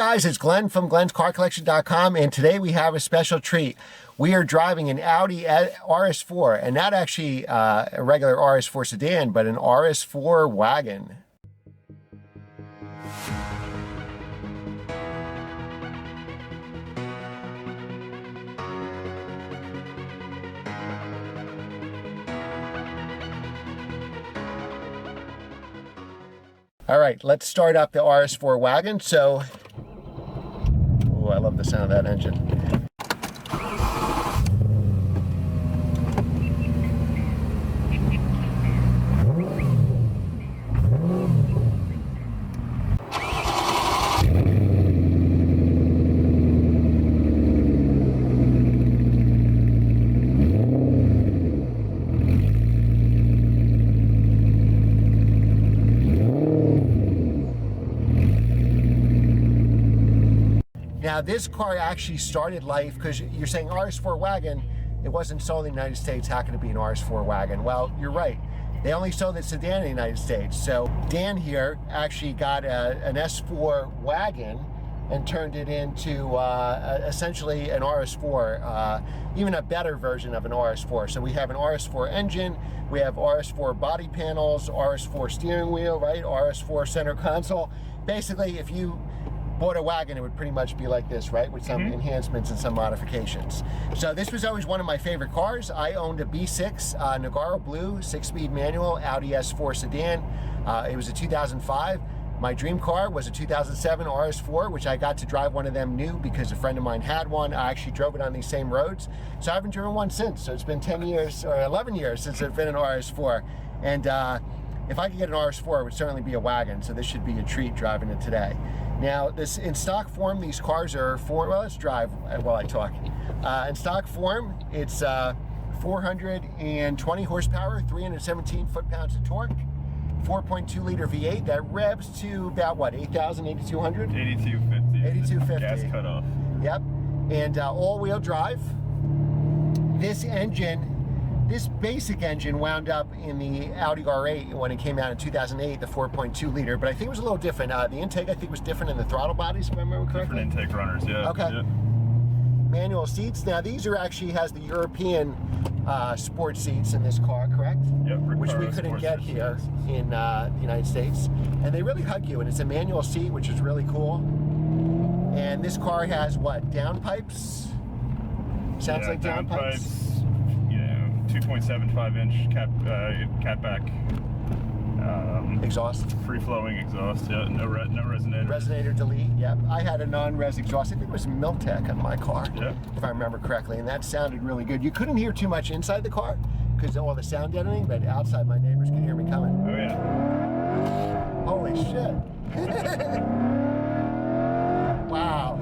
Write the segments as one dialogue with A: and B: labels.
A: guys, it's Glenn from glenscarcollection.com, and today we have a special treat. We are driving an Audi RS4, and not actually a regular RS4 sedan, but an RS4 wagon. All right, let's start up the RS4 wagon. So, oh, I love the sound of that engine. Now this car actually started life, because you're saying RS4 wagon, it wasn't sold in the United States, how can it be an RS4 wagon? Well, you're right. They only sold the sedan in the United States. So Dan here actually got an S4 wagon and turned it into essentially an RS4, even a better version of an RS4. So we have an RS4 engine, we have RS4 body panels, RS4 steering wheel, right? RS4 center console. Basically, if you bought a wagon, it would pretty much be like this, right? With some enhancements and some modifications. So this was always one of my favorite cars. I owned a B6 Nogaro Blue 6-speed manual Audi S4 sedan. It was a 2005. My dream car was a 2007 RS4, which I got to drive one of them new because a friend of mine had one. I actually drove it on these same roads. So I haven't driven one since. So it's been 10 years or 11 years since I've been an RS4. And if I could get an RS4, it would certainly be a wagon. So this should be a treat driving it today. Now, this in stock form, these cars are well, let's drive while I talk. In stock form, it's 420 horsepower, 317 foot-pounds of torque, 4.2 liter V8 that revs to about what, 8,000, 8,200?
B: 8,250.
A: 8,250.
B: Gas cutoff.
A: Yep. And all-wheel drive. This engine, this basic engine wound up in the Audi R8 when it came out in 2008, the 4.2 liter, but I think it was a little different. The intake, I think, was different in the throttle bodies, if I remember correctly.
B: Different intake runners, yeah.
A: Okay.
B: Yeah.
A: Manual seats. Now, these are actually has the European sport seats in this car, correct?
B: Yep,
A: which we couldn't get here in the United States. And they really hug you, and it's a manual seat, which is really cool. And this car has what, downpipes? Sounds like downpipes. 2.75 inch catback exhaust,
B: free-flowing exhaust. Yeah, no resonator.
A: Resonator delete. Yep, I had a non-res exhaust. I think it was Miltech on my car, if I remember correctly, and that sounded really good. You couldn't hear too much inside the ar because of all the sound deadening, but outside my neighbors could hear me coming.
B: Oh yeah.
A: Holy shit! Wow.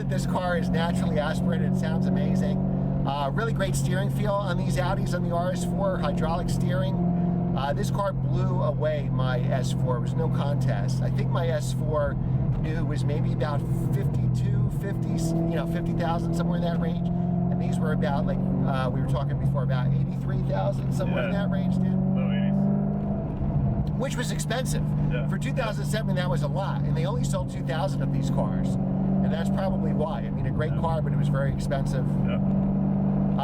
A: This car is naturally aspirated. It sounds amazing. Really great steering feel on these Audis on the RS4, hydraulic steering. This car blew away my S4. It was no contest. I think my S4 new was maybe about 50,000, somewhere in that range. And these were about, like we were talking before, about 83,000, somewhere in that range, dude.
B: Low 80s.
A: Which was expensive.
B: Yeah.
A: For 2007, that was a lot. And they only sold 2,000 of these cars. And that's probably why. I mean, a great car, but it was very expensive.
B: Yeah.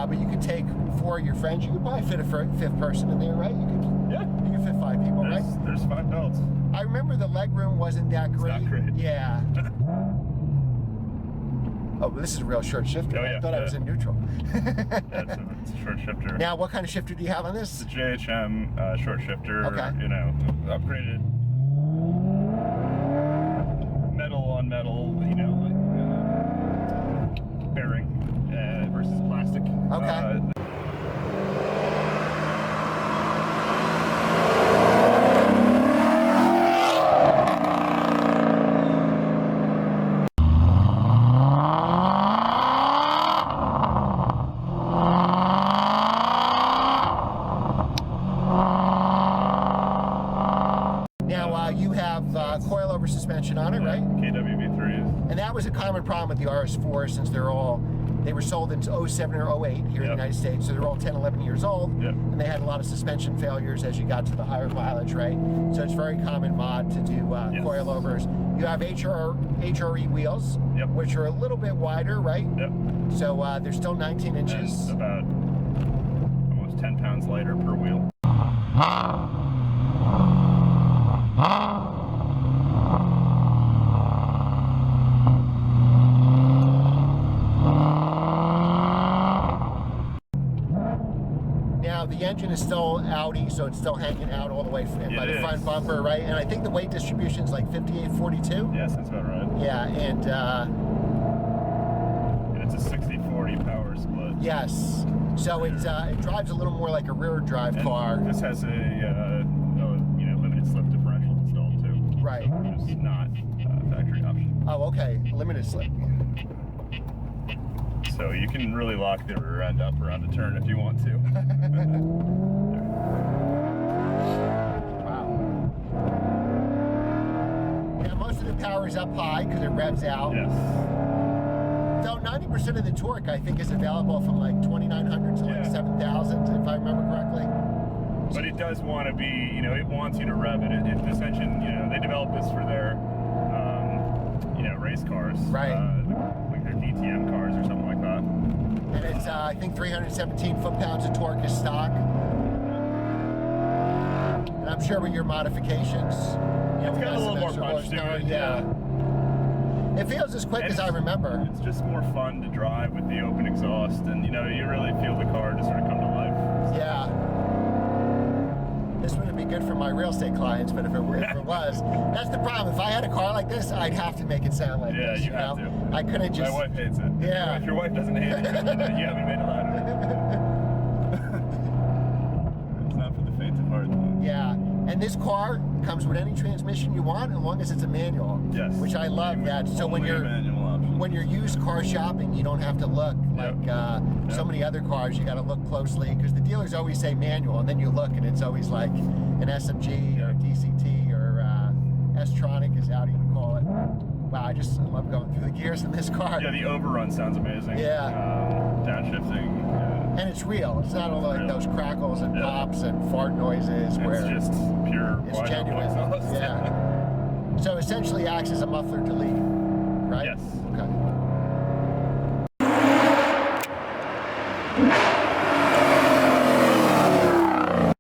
A: But you could take 4 of your friends. You could probably fit a fifth person in there, right? You could.
B: Yeah.
A: You could fit 5 people, right?
B: There's 5 belts.
A: I remember the leg room wasn't that great.
B: It's not great.
A: Yeah. Oh, this is a real short shifter.
B: Oh, yeah.
A: I thought I was in neutral.
B: It's a short shifter.
A: Now, what kind of shifter do you have on this?
B: It's a JHM short shifter.
A: Okay.
B: You know, upgraded metal on metal. You know, bearing versus plastic.
A: Okay. was a common problem with the RS4 since they were sold in 07 or 08 here in the United States, so they're all 10, 11 years old, and they had a lot of suspension failures as you got to the higher mileage, right? So it's very common mod to do coilovers. You have HRE wheels, which are a little bit wider, right? So they're still 19 inches.
B: And about almost 10 pounds lighter per wheel.
A: Now the engine is still Audi, so it's still hanging out all the way by the front bumper, right? And I think the weight distribution is like 58-42.
B: Yes, that's about right.
A: Yeah, and
B: it's a 60-40 power split.
A: yes, so it drives a little more like a rear drive car.
B: This has a limited slip differential installed too.
A: Right.
B: So, which is not factory option.
A: Oh, okay, limited slip.
B: So you can really lock the rear end up around a turn if you want to.
A: Wow. Now most of the power is up high because it revs out.
B: Yes.
A: So 90% of the torque I think is available from like 2,900 to like 7,000 if I remember correctly.
B: But it does want to be, it wants you to rev it. This engine, they developed this for their, race cars.
A: Right.
B: Like their DTM cars or something like that.
A: And it's, I think 317 foot-pounds of torque is stock. And I'm sure with your modifications,
B: It's got a little more punch to it.
A: Yeah. It feels as quick as I remember.
B: It's just more fun to drive with the open exhaust, and you really feel the car just sort of come to life.
A: Yeah. This wouldn't be good for my real estate clients, but if it was, that's the problem. If I had a car like this, I'd have to make it sound like this.
B: You have to.
A: I couldn't just.
B: My wife hates it.
A: Yeah.
B: If your wife doesn't hate it, you haven't made a lot of it. It's not for the faint of heart.
A: Yeah. And this car comes with any transmission you want, as long as it's a manual.
B: Yes.
A: Which I love that. So when you're used car shopping, you don't have to look like so many other cars. You got to look closely because the dealers always say manual, and then you look and it's always like an SMG or a DCT or S-Tronic, as Audi would call it. Wow, I love going through the gears in this car.
B: Yeah, the overrun sounds amazing.
A: Yeah.
B: Downshifting.
A: And it's real. It's not only like those crackles and pops and fart noises where
B: it's just pure.
A: It's genuine. Yeah. So essentially acts as a muffler delete, right?
B: Yes.
A: Okay.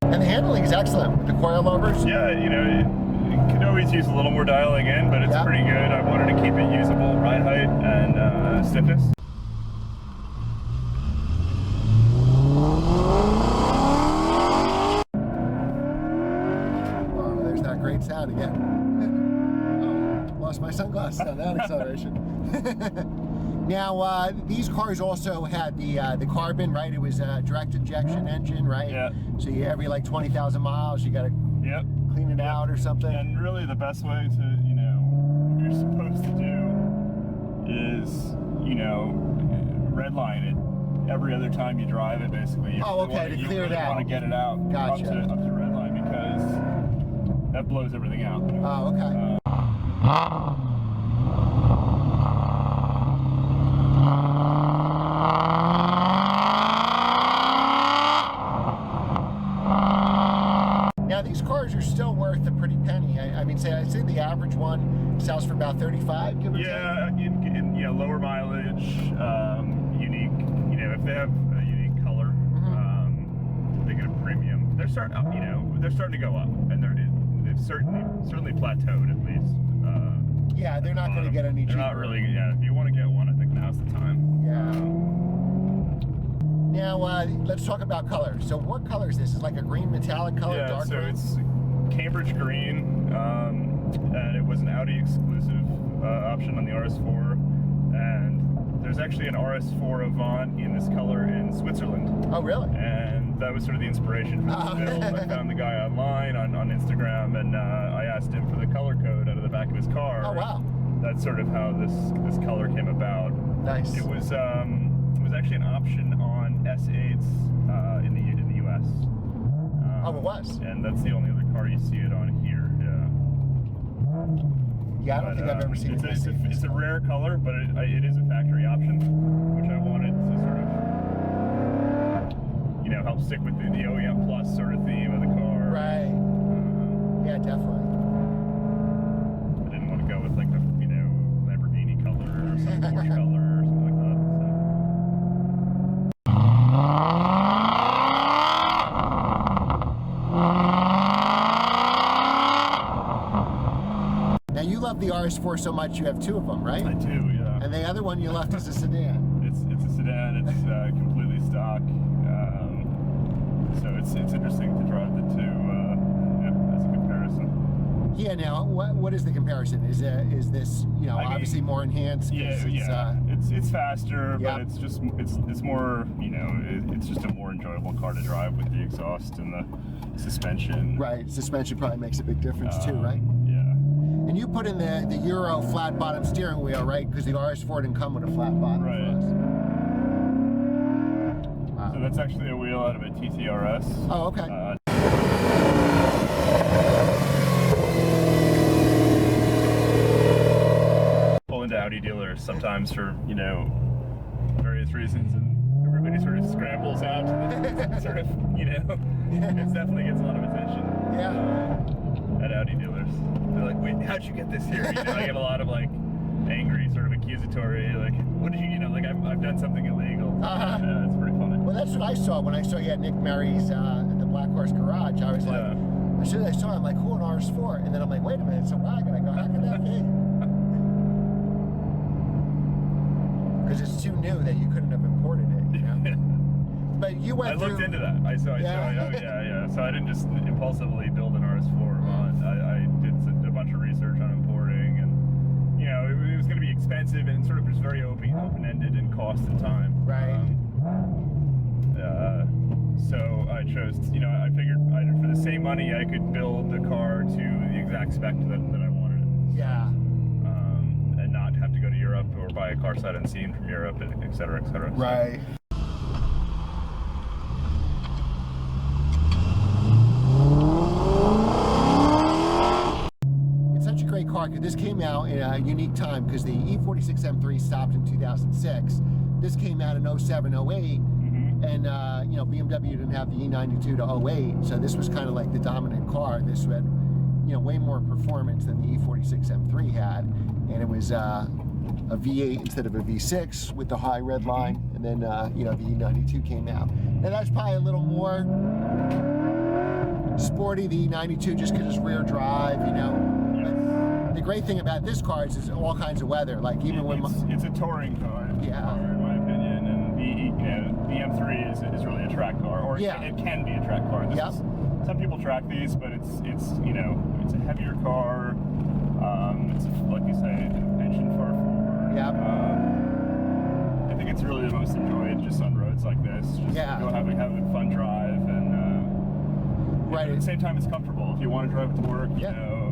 A: And the handling is excellent with the coilovers.
B: Yeah, it could always use a little more dialing in, but it's pretty good. I wanted to keep it usable, ride height and stiffness.
A: Great sound again. Oh, lost my sunglasses on that acceleration. Now, these cars also had the carbon, right? It was a direct injection engine, right?
B: Yeah.
A: So every like 20,000 miles, you got to clean it out or something.
B: And really, the best way to, what you're supposed to do is, redline it every other time you drive it. Basically.
A: To clear it out.
B: You want to get it out.
A: Gotcha.
B: Up to redline because that blows everything out.
A: Oh, okay. Now these cars are still worth a pretty penny. I mean, say the average one sells for about 35. Give or take.
B: Yeah, lower mileage, unique. If they have a unique color, they get a premium. They're starting up. They're starting to go up, and they've certainly plateaued at least.
A: Yeah, they're not going to get any cheaper.
B: They're not really. Yeah, if you want to get one, I think now's the time.
A: Yeah. Now let's talk about color. So what color is this? Is it like a green metallic color, dark green?
B: It's Cambridge green, and it was an Audi exclusive option on the RS4. And there's actually an RS4 Avant in this color in Switzerland.
A: Oh, really?
B: And that was sort of the inspiration for this build. I found the guy online on Instagram, and I asked him for the color code out of the back of his car.
A: Oh, wow.
B: That's sort of how this color came about.
A: Nice.
B: It was actually an option on S8s in the US.
A: Oh, it was?
B: And that's the only other car you see it on here. Yeah.
A: Yeah, I don't think I've ever seen it.
B: It's a rare color, but it is a factory option, which I wanted to sort of, you know, help stick with the OEM Plus sort of theme of the car.
A: Right. Yeah, definitely.
B: I didn't want to go with like the, you know, Lamborghini color or some Porsche color or something like that.
A: Now you love the RS4 so much you have two of them, right?
B: I do, yeah.
A: And the other one you left is a sedan.
B: It's a sedan. It's completely stock. So it's interesting to drive the two as a comparison.
A: Yeah. Now, what is the comparison? Is this, you know, obviously more enhanced?
B: It's faster,
A: yep.
B: but it's more, you know, it's just a more enjoyable car to drive with the exhaust and the suspension.
A: Right. Suspension probably makes a big difference too, right?
B: Yeah.
A: And you put in the Euro flat bottom steering wheel, right? Because the RS4 didn't come with a flat bottom.
B: Right. So that's actually a wheel out of a TTRS.
A: Oh, okay.
B: Pull into Audi dealers sometimes for, you know, various reasons, and everybody sort of scrambles out to sort of, you know, it definitely gets a lot of attention.
A: Yeah.
B: At Audi dealers. They're like, wait, how'd you get this here? You know, I get a lot of like angry, sort of accusatory, like, what did you know, like I've done something illegal. Yeah, it's pretty funny.
A: Well, that's what I saw when I saw you at Nick Mary's at the Black Horse Garage. I was like, as soon as I saw it, I'm like, cool, an RS4. And then I'm like, wait a minute, it's a wagon. I go, how can that be? Because it's too new that you couldn't have imported it, you know? But you went
B: I looked into that. I saw, so I didn't just impulsively build an RS4. I did a bunch of research on importing, and you know, it was going to be expensive and sort of just very open-ended in cost and time.
A: Right.
B: So I chose, you know, I figured for the same money I could build the car to the exact spec that I wanted it.
A: Yeah.
B: And not have to go to Europe or buy a car sight unseen from Europe, et cetera, et cetera.
A: Right. This came out in a unique time because the E46 M3 stopped in 2006. This came out in 07, 08, and you know, BMW didn't have the E92 to 08, so this was kind of like the dominant car. This had, you know, way more performance than the E46 M3 had, and it was a V8 instead of a V6 with the high red line, and then you know, the E92 came out. Now that's probably a little more sporty, the E92, just because it's rear drive, you know. The great thing about this car is it's all kinds of weather. Like even when
B: it's a touring car, in my opinion, and the M3 is really a track car, or it can be a track car. Some people track these, but it's you know, it's a heavier car. It's like you say, engine far forward. I think it's really the most enjoyed just on roads like this. Just go having a fun drive, and at the same time it's comfortable. If you want to drive it to work, you know.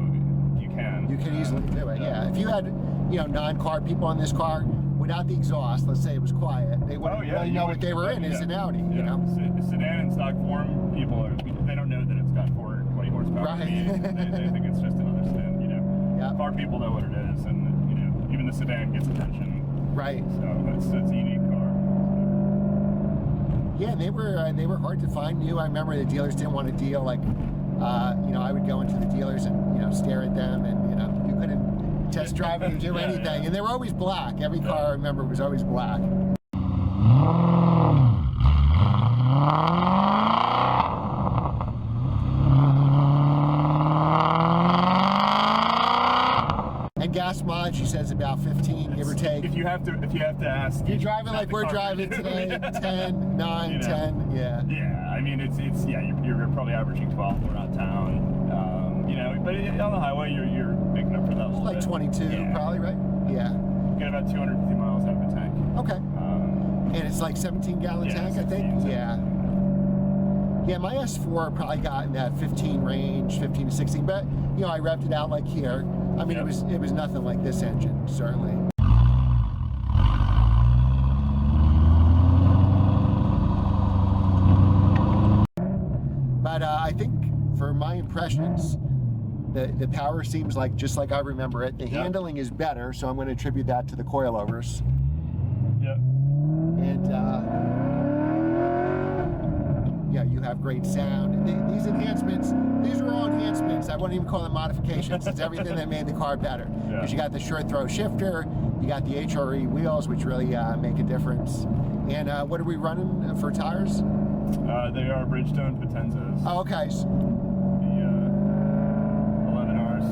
A: You can easily do it, yeah. If you had, you know, non-car people on this car without the exhaust, let's say it was quiet, they wouldn't really know what they were in as an Audi, you know?
B: Sedan in stock form, people they don't know that it's got 420 horsepower.
A: Right.
B: They think it's just another sedan, you know. Car people know what it is, and you know, even the sedan gets attention.
A: Right.
B: So it's a unique car.
A: Yeah, they were hard to find new. I remember the dealers didn't want to deal, like, you know, I would go into the dealers and, you know, stare at them, and, you know, you couldn't test drive it or do anything. And they were always black. Every car I remember was always black. And gas mileage, she says, about 15, give or take.
B: If you have to ask.
A: You're driving like we're driving today, 10, 9, you know, 10, yeah.
B: Yeah, I mean, you're probably averaging 12 around town. You know, but on the highway, you're making up for that a little
A: bit. Like 22, probably, right? Yeah.
B: You get about 250 miles out of the tank.
A: Okay. And it's like 17-gallon tank, I think? Yeah. Yeah, my S4 probably got in that 15 range, 15 to 16, but, you know, I revved it out like here. I mean, it was nothing like this engine, certainly. But I think, for my impressions, The power seems like just like I remember it. The handling is better, so I'm going to attribute that to the coilovers.
B: Yep.
A: And yeah, you have great sound. These enhancements, these are all enhancements. I wouldn't even call them modifications. It's everything that made the car better. Because you got the short throw shifter, you got the HRE wheels, which really make a difference. And what are we running for tires?
B: They are Bridgestone Potenzas.
A: Oh, okay.
B: The 11Rs.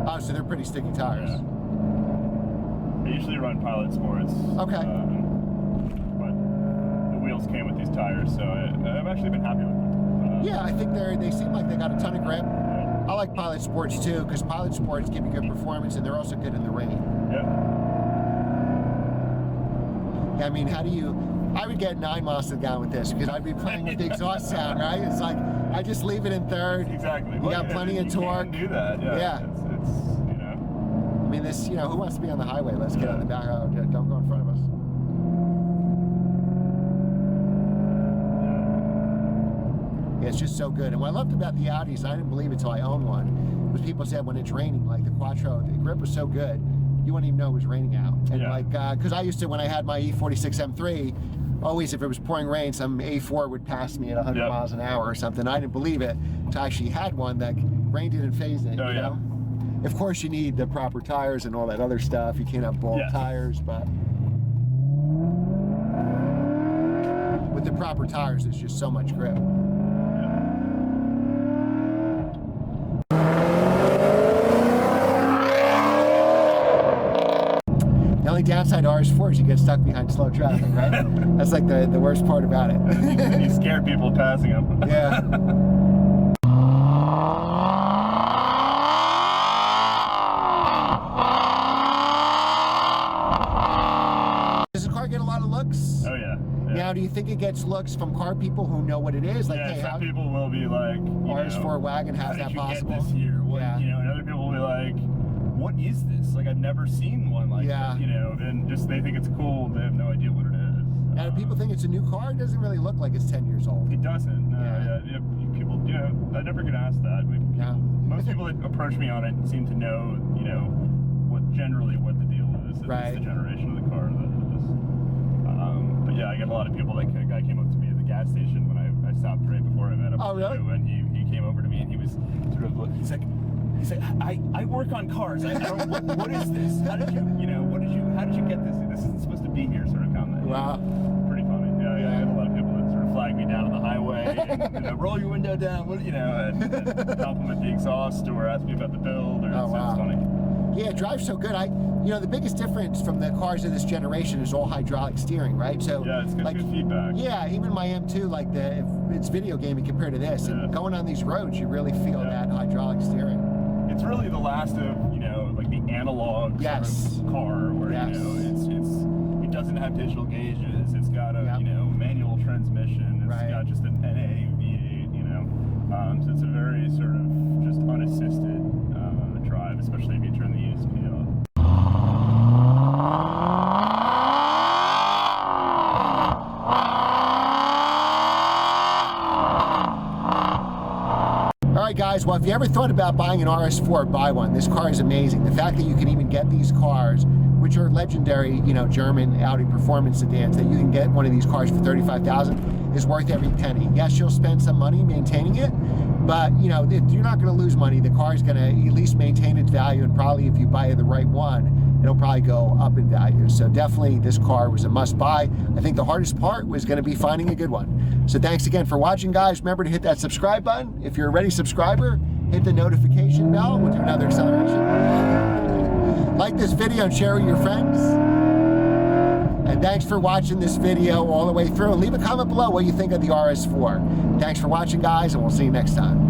A: Oh, so they're pretty sticky tires.
B: Yeah. I usually run Pilot Sports.
A: Okay.
B: But the wheels came with these tires, so I've actually been happy with them.
A: Yeah, I think they seem like they got a ton of grip. I like Pilot Sports too, because Pilot Sports give you good performance, and they're also good in the rain.
B: Yeah.
A: I mean, how do you... I would get 9 miles to the gallon with this, because I'd be playing with the exhaust sound, right? It's like, I just leave it in third.
B: Exactly.
A: You got plenty of torque.
B: You can do that, yeah. It's you know.
A: I mean, this, you know, who wants to be on the highway? Let's get on the back. Oh, don't go in front of us. Yeah, it's just so good. And what I loved about the Audis, I didn't believe it until I owned one, was people said when it's raining, like the Quattro, the grip was so good, you wouldn't even know it was raining out. And like, because I used to, when I had my E46 M3, always if it was pouring rain, some A4 would pass me at 100 miles an hour or something. I didn't believe it until I actually had one that rain didn't phase it, you know? Of course you need the proper tires and all that other stuff. You can't have bald tires, but with the proper tires, it's just so much grip. The only downside to RS4 is you get stuck behind slow traffic, right? That's like the worst part about it.
B: You scare people passing them.
A: Yeah. Does the car get a lot of looks?
B: Oh yeah.
A: Now, do you think it gets looks from car people who know what it is? Like, hey,
B: some people will be like,
A: RS4 Wagon has that possible.
B: Get this here? What, you know, and other people will be like, what is this? Like, I've never seen one like that, you know, and just they think it's cool. They have no idea what it is.
A: Now, do people think it's a new car? It doesn't really look like it's 10 years old.
B: It doesn't. People, you know, I never get asked that. Most people that approach me on it seem to know, you know, generally what the deal is. It's the generation of the car that it is. But yeah, I get a lot of people. Like a guy came up to me at the gas station when I stopped right before I met him.
A: Oh, really?
B: And he came over to me and he was sort of, he's like, I work on cars. I don't, what is this? How did you how did you get this? This isn't supposed to be here, sort of comment.
A: Wow.
B: Pretty funny. Yeah, I get a lot of people that sort of flag me down on the highway, and, you know, roll your window down, you know, and compliment the exhaust or ask me about the build. Or it's funny.
A: Yeah, it drives so good. You know, the biggest difference from the cars of this generation is all hydraulic steering, right? So
B: yeah, it's good feedback.
A: Yeah, even my M2, like it's video gaming compared to this, and going on these roads, you really feel that hydraulic steering.
B: It's really the last of, you know, like the analog sort of car where you know it doesn't have digital gauges. It's got a you know, manual transmission. It's got just an NA V8, you know. So it's a very sort of just unassisted drive, especially if you turn the ESP off.
A: Alright guys, well if you ever thought about buying an RS4, buy one. This car is amazing. The fact that you can even get these cars, which are legendary, you know, German Audi performance sedans, that you can get one of these cars for $35,000 is worth every penny. Yes, you'll spend some money maintaining it, but you know, you're not going to lose money. The car is going to at least maintain its value, and probably if you buy the right one, it'll probably go up in value. So definitely this car was a must buy. I think the hardest part was going to be finding a good one. So thanks again for watching, guys. Remember to hit that subscribe button. If you're a ready subscriber, hit the notification bell. We'll do another acceleration. Like this video and share with your friends. And thanks for watching this video all the way through. And leave a comment below what you think of the RS4. Thanks for watching, guys, and we'll see you next time.